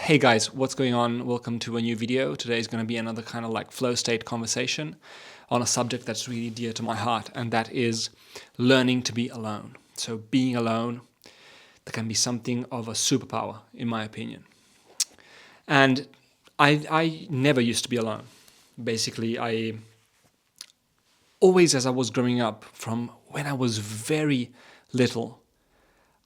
Hey guys, what's going on? Welcome to a new video. Today is going to be another kind of like flow state conversation on a subject that's really dear to my heart, and that is learning to be alone. So being alone, that can be something of a superpower, in my opinion. And I never used to be alone. Basically, I always, as I was growing up, from when I was very little,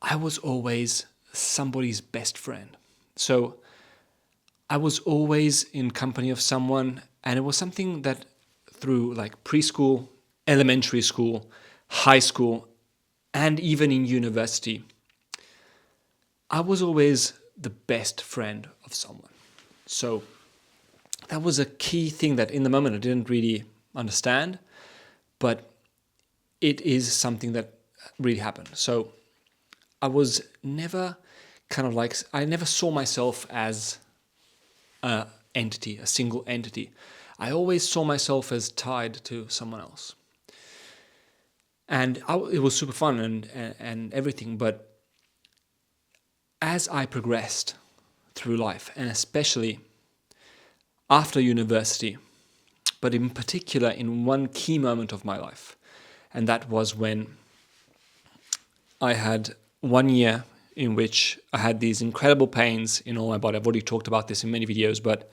I was always somebody's best friend. So I was always in company of someone, and it was something that through like preschool, elementary school, high school, and even in university, I was always the best friend of someone. So that was a key thing that in the moment I didn't really understand, but it is something that really happened. So I was never I never saw myself as a entity, a single entity. I always saw myself as tied to someone else. And it was super fun and everything, but as I progressed through life, and especially after university, but in particular in one key moment of my life, and that was when I had 1 year in which I had these incredible pains in all my body. I've already talked about this in many videos, but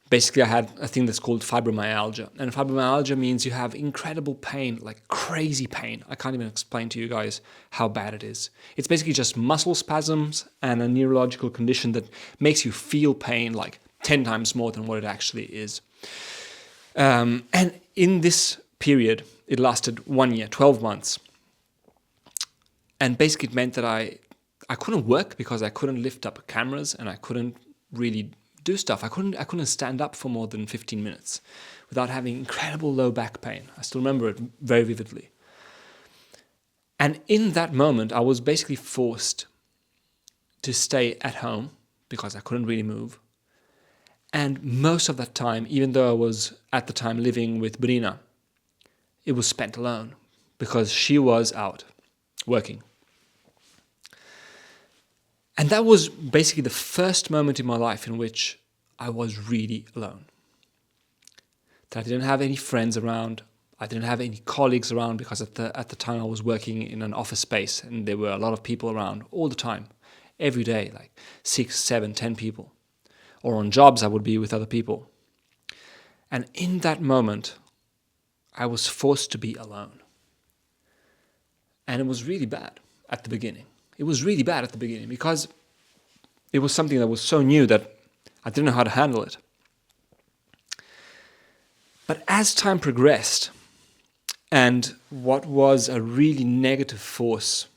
basically I had a thing that's called fibromyalgia. And fibromyalgia means you have incredible pain, like crazy pain. I can't even explain to you guys how bad it is. It's basically just muscle spasms and a neurological condition that makes you feel pain like 10 times more than what it actually is. And in this period, it lasted 1 year, 12 months. And basically it meant that I couldn't work because I couldn't lift up cameras and I couldn't really do stuff. I couldn't stand up for more than 15 minutes without having incredible low back pain. I still remember it very vividly. And in that moment, I was basically forced to stay at home because I couldn't really move. And most of that time, even though I was at the time living with Brina, it was spent alone because she was out working. And that was basically the first moment in my life in which I was really alone. That I didn't have any friends around. I didn't have any colleagues around because at the time I was working in an office space and there were a lot of people around all the time, every day, like 6, 7, 10 people. Or on jobs I would be with other people. And in that moment, I was forced to be alone. And it was really bad at the beginning. It was really bad at the beginning because it was something that was so new that I didn't know how to handle it. But as time progressed, and what was a really negative force,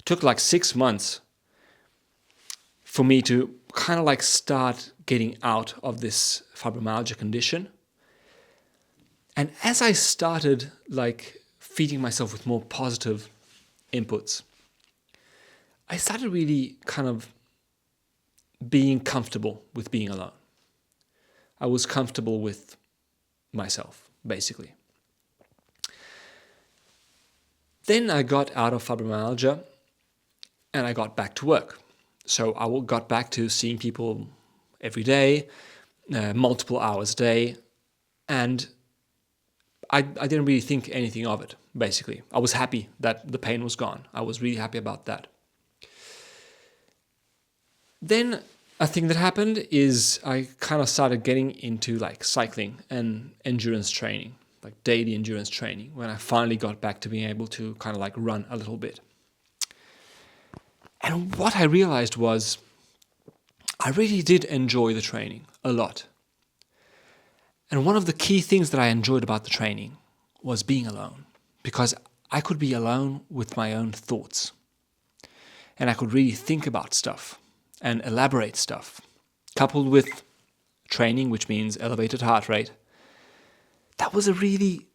it took like 6 months for me to kind of like start getting out of this fibromyalgia condition. And as I started like feeding myself with more positive inputs, I started really kind of being comfortable with being alone. I was comfortable with myself, basically. Then I got out of fibromyalgia and I got back to work. So I got back to seeing people every day, multiple hours a day, and I didn't really think anything of it, basically. I was happy that the pain was gone. I was really happy about that. Then a thing that happened is I kind of started getting into like cycling and endurance training, like daily endurance training, when I finally got back to being able to kind of like run a little bit. And what I realized was I really did enjoy the training a lot. And one of the key things that I enjoyed about the training was being alone, because I could be alone with my own thoughts. And I could really think about stuff and elaborate stuff, coupled with training, which means elevated heart rate. That was a really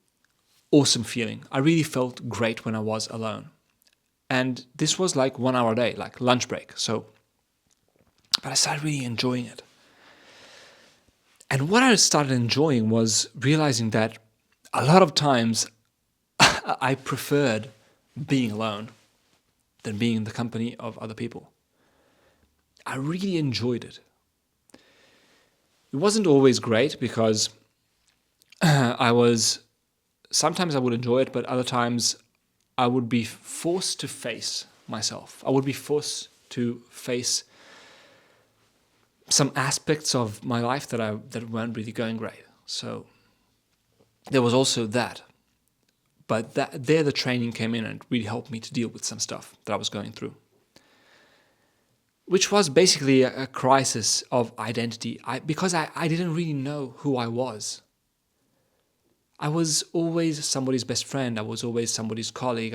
awesome feeling. I really felt great when I was alone. And this was like 1 hour a day, like lunch break. But I started really enjoying it. And what I started enjoying was realizing that a lot of times I preferred being alone than being in the company of other people. I really enjoyed it. It wasn't always great because sometimes I would enjoy it, but other times I would be forced to face myself. I would be forced to face some aspects of my life that weren't really going great. So there was also that. But there the training came in and it really helped me to deal with some stuff that I was going through, which was basically a crisis of identity. Because I didn't really know who I was. I was always somebody's best friend. I was always somebody's colleague.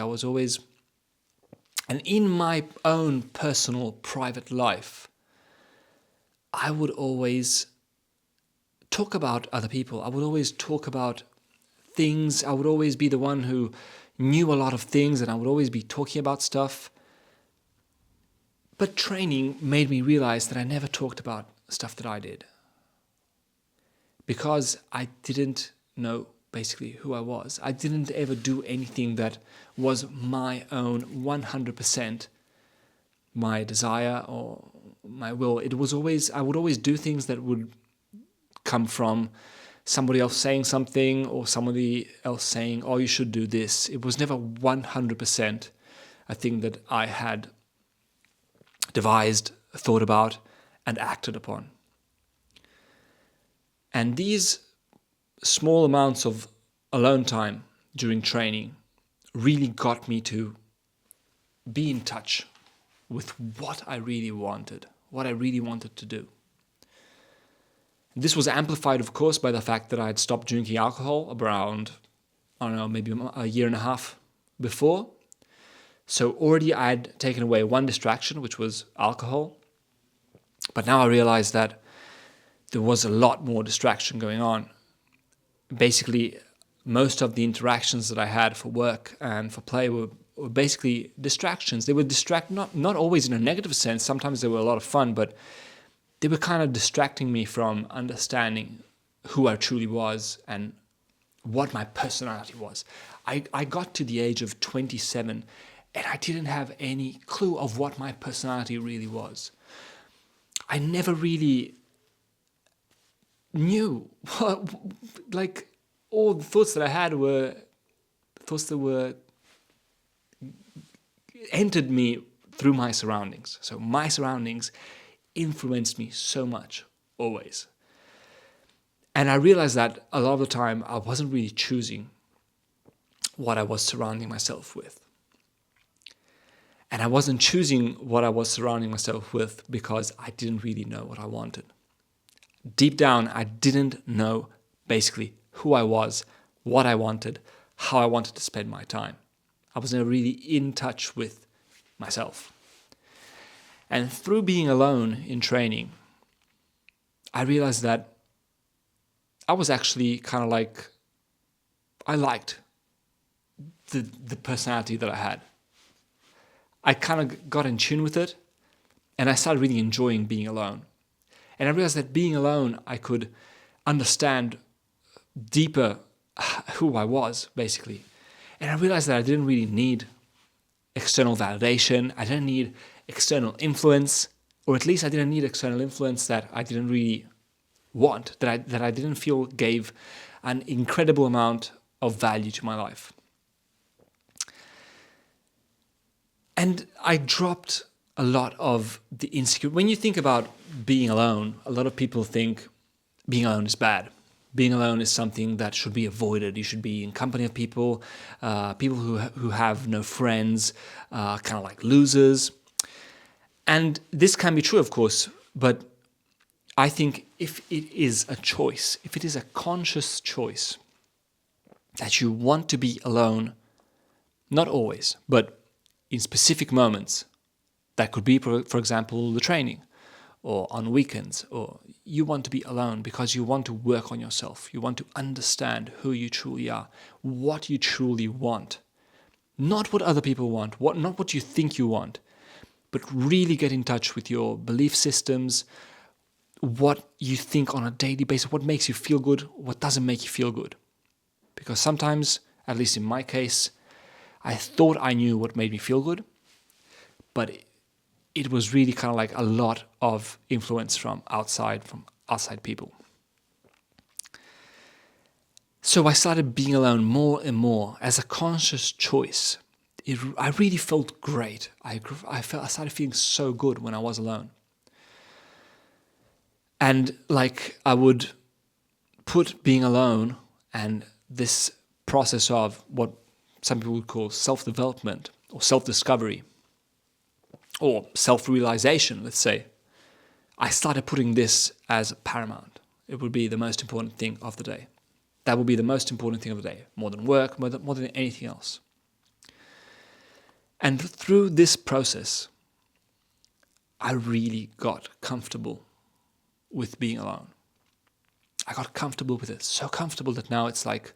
And in my own personal, private life, I would always talk about other people. I would always talk about things. I would always be the one who knew a lot of things, and I would always be talking about stuff. But training made me realize that I never talked about stuff that I did, because I didn't know basically who I was. I didn't ever do anything that was my own 100% my desire or my will. I would always do things that would come from somebody else saying something or somebody else saying, oh, you should do this. It was never 100% a thing that I had devised, thought about, and acted upon. And these small amounts of alone time during training really got me to be in touch with what I really wanted to do. This was amplified, of course, by the fact that I had stopped drinking alcohol around, I don't know, maybe a year and a half before. So already I had taken away one distraction, which was alcohol. But now I realized that there was a lot more distraction going on. Basically, most of the interactions that I had for work and for play were basically distractions. They were not always in a negative sense. Sometimes they were a lot of fun, but they were kind of distracting me from understanding who I truly was and what my personality was. I got to the age of 27 and I didn't have any clue of what my personality really was. I never really knew what, like, all the thoughts that I had were thoughts that were entered me through my surroundings. So my surroundings influenced me so much, always. And I realized that a lot of the time I wasn't really choosing what I was surrounding myself with. And I wasn't choosing what I was surrounding myself with because I didn't really know what I wanted. Deep down, I didn't know basically who I was, what I wanted, how I wanted to spend my time. I was never really in touch with myself. And through being alone in training, I realized that I was actually kind of like, I liked the personality that I had. I kind of got in tune with it, and I started really enjoying being alone. And I realized that being alone, I could understand deeper who I was, basically. And I realized that I didn't really need external validation. I didn't need external influence, or at least I didn't need external influence that I didn't really want, that I didn't feel gave an incredible amount of value to my life. And I dropped a lot of the insecurity. When you think about being alone, a lot of people think being alone is bad. Being alone is something that should be avoided. You should be in company of people, people who have no friends, kind of like losers. And this can be true, of course, but I think if it is a choice, if it is a conscious choice that you want to be alone, not always, but in specific moments, that could be, for example, the training, or on weekends, or you want to be alone because you want to work on yourself. You want to understand who you truly are, what you truly want. Not what other people want, not what you think you want, but really get in touch with your belief systems, what you think on a daily basis, what makes you feel good, what doesn't make you feel good. Because sometimes, at least in my case, I thought I knew what made me feel good, but it was really kind of like a lot of influence from outside people. So I started being alone more and more as a conscious choice. I really felt great. I started feeling so good when I was alone. And like I would put being alone and this process of what some people would call self-development or self-discovery or self-realization, let's say, I started putting this as paramount. It would be the most important thing of the day. That would be the most important thing of the day, more than work, more than anything else. And through this process, I really got comfortable with being alone. I got comfortable with it, so comfortable that now it's like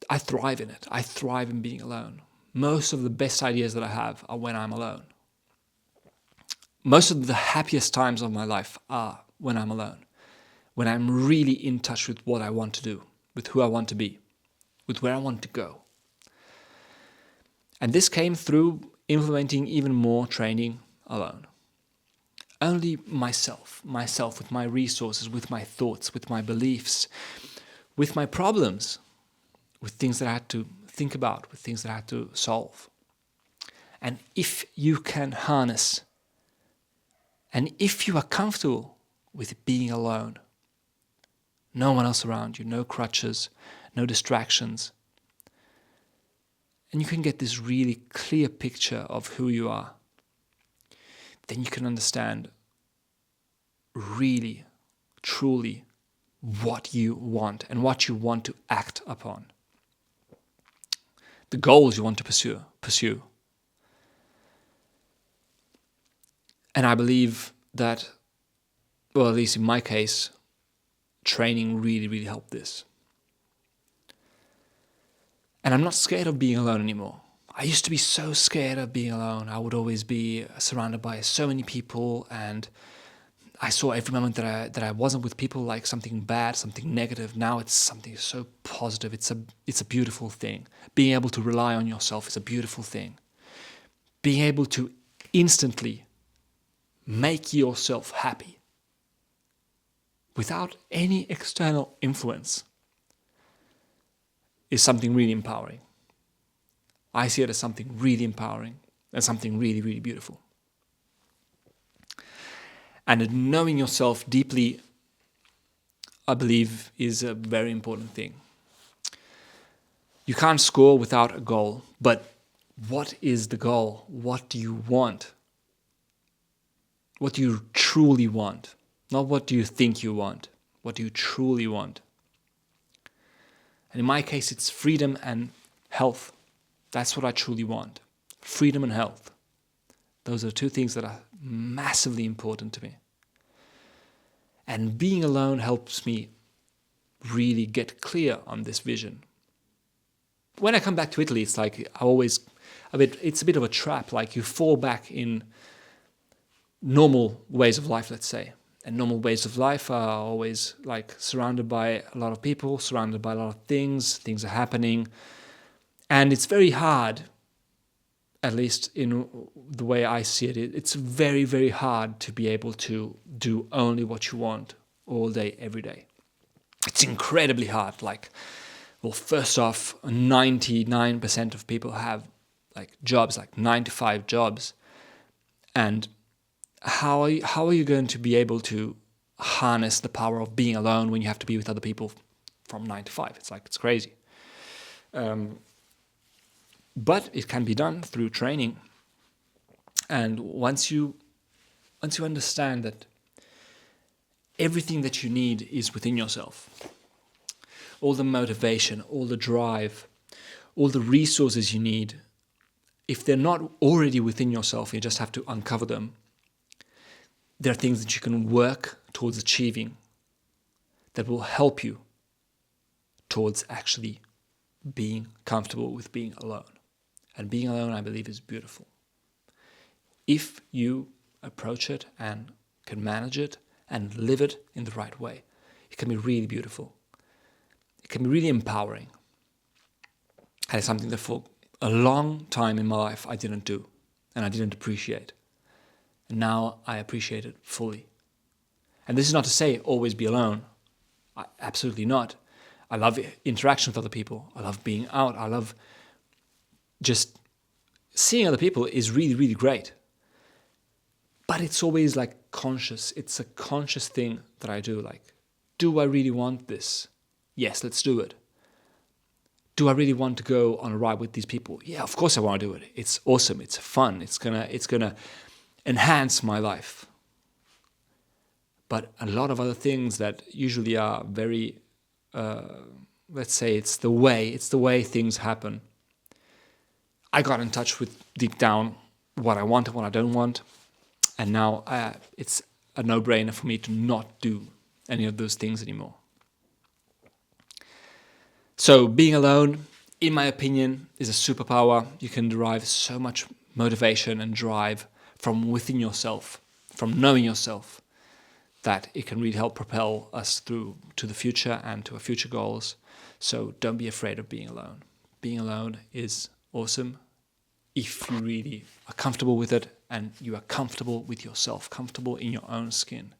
I thrive in it. I thrive in being alone. Most of the best ideas that I have are when I'm alone. Most of the happiest times of my life are when I'm alone, when I'm really in touch with what I want to do, with who I want to be, with where I want to go. And this came through implementing even more training alone. Only myself with my resources, with my thoughts, with my beliefs, with my problems, with things that I had to think about, with things that I had to solve. And if you can harness, and if you are comfortable with being alone, no one else around you, no crutches, no distractions, and you can get this really clear picture of who you are, then you can understand really, truly what you want and what you want to act upon. The goals you want to pursue. And I believe that, well, at least in my case, training really, really helped this. And I'm not scared of being alone anymore. I used to be so scared of being alone. I would always be surrounded by so many people, and I saw every moment that I wasn't with people like something bad, something negative. Now it's something so positive. It's a beautiful thing. Being able to rely on yourself is a beautiful thing. Being able to instantly make yourself happy without any external influence is something really empowering. I see it as something really empowering and something really, really beautiful. And knowing yourself deeply, I believe, is a very important thing. You can't score without a goal, but what is the goal? What do you want? What do you truly want? Not what do you think you want. What do you truly want? And in my case, it's freedom and health. That's what I truly want. Freedom and health. Those are two things that are massively important to me. And being alone helps me really get clear on this vision. When I come back to Italy, it's like it's a bit of a trap. Like you fall back in normal ways of life, let's say. And normal ways of life are always like surrounded by a lot of people, surrounded by a lot of things are happening. And it's very hard, at least in the way I see it, it's very, very hard to be able to do only what you want all day, every day. It's incredibly hard. Like, well, first off, 99% of people have like jobs, like 9-to-5 jobs. And how are you going to be able to harness the power of being alone when you have to be with other people from 9 to 5? It's crazy. But it can be done through training. And once you understand that everything that you need is within yourself, all the motivation, all the drive, all the resources you need, if they're not already within yourself, you just have to uncover them. There are things that you can work towards achieving that will help you towards actually being comfortable with being alone. And being alone, I believe, is beautiful. If you approach it and can manage it and live it in the right way, it can be really beautiful. It can be really empowering. And it's something that for a long time in my life I didn't do and I didn't appreciate. And now I appreciate it fully. And this is not to say always be alone. Absolutely not. I love interaction with other people. I love being out. I love just seeing other people is really, really great. But it's always like conscious. It's a conscious thing that I do. Like, do I really want this? Yes, let's do it. Do I really want to go on a ride with these people? Yeah, of course I want to do it. It's awesome. It's fun. It's gonna enhance my life. But a lot of other things that usually are very, let's say it's the way things happen. I got in touch with deep down what I want and what I don't want. And now it's a no-brainer for me to not do any of those things anymore. So being alone, in my opinion, is a superpower. You can derive so much motivation and drive from within yourself, from knowing yourself, that it can really help propel us through to the future and to our future goals. So don't be afraid of being alone. Being alone is awesome if you really are comfortable with it and you are comfortable with yourself, comfortable in your own skin.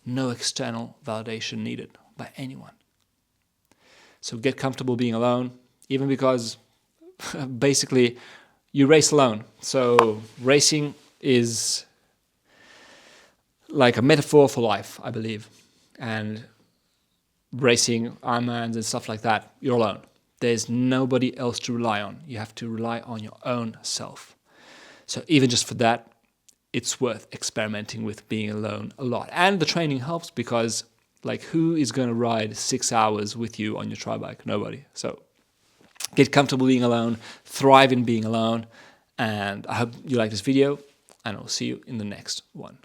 No external validation needed by anyone. So get comfortable being alone, even because basically you race alone. So racing is like a metaphor for life, I believe. And racing, Ironmans and stuff like that, you're alone. There's nobody else to rely on. You have to rely on your own self. So even just for that, it's worth experimenting with being alone a lot. And the training helps because, like, who is going to ride 6 hours with you on your tri bike? Nobody. So get comfortable being alone, thrive in being alone, and I hope you like this video, and I'll see you in the next one.